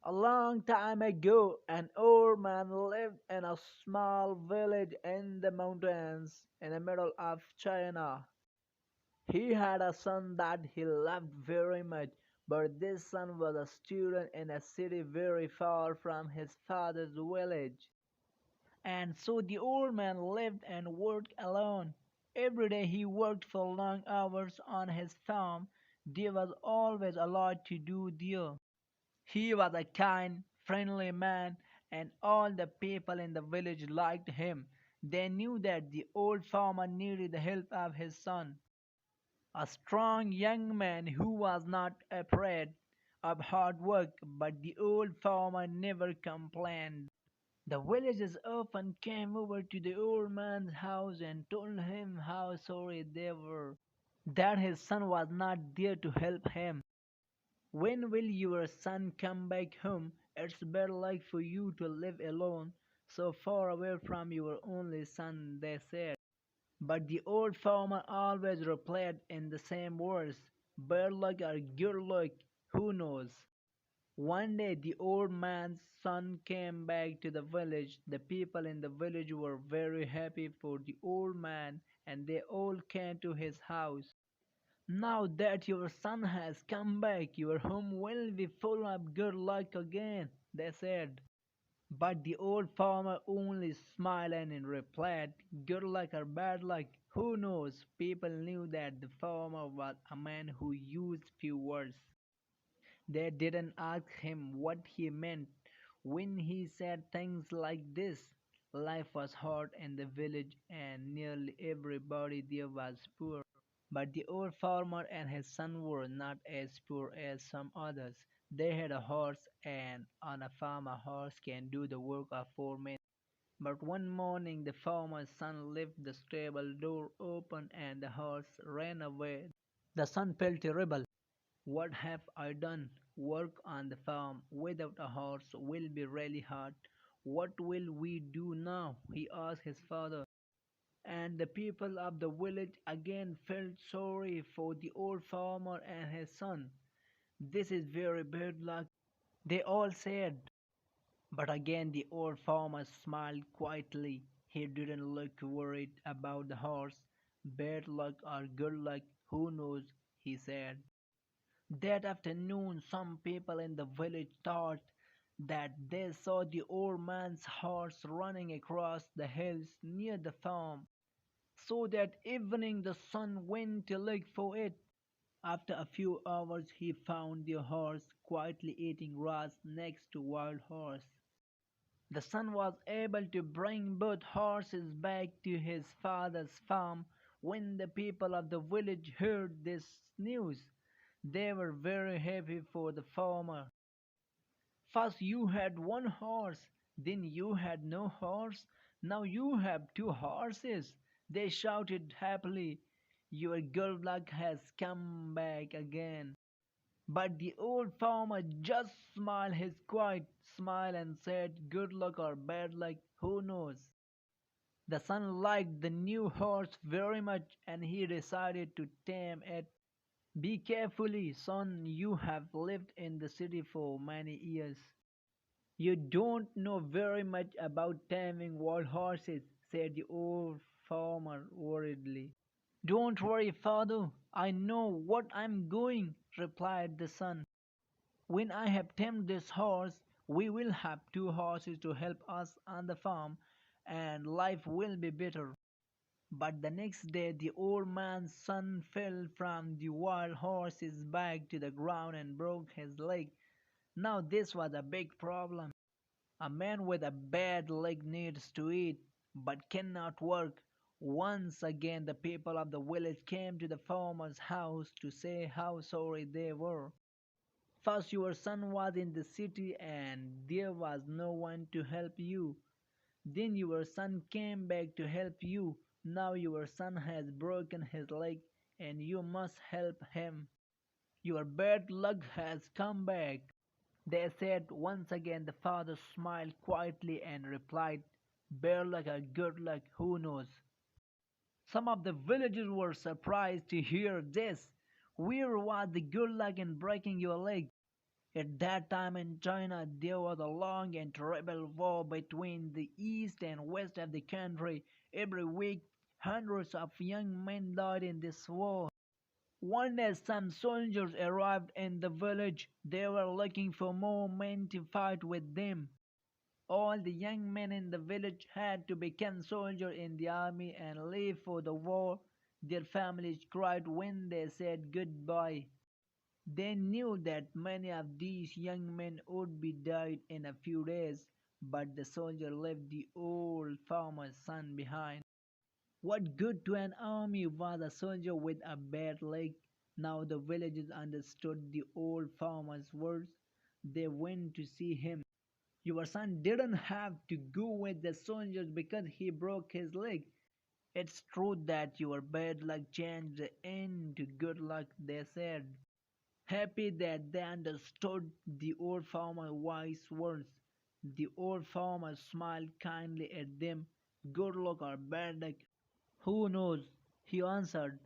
A long time ago, an old man lived in a small village in the mountains in the middle of China. He had a son that he loved very much, but this son was a student in a city very far from his father's village. And so the old man lived and worked alone. Every day he worked for long hours on his farm. There was always a lot to do there. He was a kind, friendly man, and all the people in the village liked him. They knew that the old farmer needed the help of his son, a strong young man who was not afraid of hard work, but the old farmer never complained. The villagers often came over to the old man's house and told him how sorry they were that his son was not there to help him. When will your son come back home? It's better like for you to live alone, so far away from your only son, they said. But the old farmer always replied in the same words, bad luck or good luck, who knows? One day the old man's son came back to the village. The people in the village were very happy for the old man and they all came to his house. Now that your son has come back, your home will be full of good luck again, they said. But the old farmer only smiled and replied, good luck or bad luck, who knows? People knew that the farmer was a man who used few words. They didn't ask him what he meant when he said things like this. Life was hard in the village and nearly everybody there was poor. But the old farmer and his son were not as poor as some others. They had a horse, and on a farm a horse can do the work of four men. But one morning the farmer's son left the stable door open and the horse ran away. The son felt terrible. What have I done? Work on the farm without a horse will be really hard. What will we do now? He asked his father. And the people of the village again felt sorry for the old farmer and his son. This is very bad luck, they all said. But again the old farmer smiled quietly. He didn't look worried about the horse. Bad luck or good luck, who knows, he said. That afternoon some people in the village thought that they saw the old man's horse running across the hills near the farm. So that evening the son went to look for it. After a few hours he found the horse quietly eating grass next to wild horse. The son was able to bring both horses back to his father's farm. When the people of the village heard this news, they were very happy for the farmer. First you had one horse, then you had no horse, now you have two horses. They shouted happily. Your good luck has come back again. But the old farmer just smiled his quiet smile and said, good luck or bad luck, who knows? The son liked the new horse very much and he decided to tame it. Be carefully, son, you have lived in the city for many years. You don't know very much about taming wild horses, said the old farmer worriedly. Don't worry, father, I know what I'm doing, replied the son. When I have tamed this horse, we will have two horses to help us on the farm, and life will be better. But the next day the old man's son fell from the wild horse's back to the ground and broke his leg. Now this was a big problem. A man with a bad leg needs to eat, but cannot work. Once again the people of the village came to the farmer's house to say how sorry they were. First your son was in the city and there was no one to help you. Then your son came back to help you. Now your son has broken his leg and you must help him. Your bad luck has come back. They said once again. The father smiled quietly and replied, bad luck or good luck, who knows? Some of the villagers were surprised to hear this. Where was the good luck in breaking your leg? At that time in China, there was a long and terrible war between the east and west of the country. Every week, hundreds of young men died in this war. One day, some soldiers arrived in the village. They were looking for more men to fight with them. All the young men in the village had to become soldiers in the army and leave for the war. Their families cried when they said goodbye. They knew that many of these young men would be dead in a few days, but the soldier left the old farmer's son behind. What good to an army was a soldier with a bad leg? Now the villagers understood the old farmer's words. They went to see him. Your son didn't have to go with the soldiers because he broke his leg. It's true that your bad luck changed the end to good luck, they said. Happy that they understood the old farmer's wise words. The old farmer smiled kindly at them. Good luck or bad luck, who knows? He answered.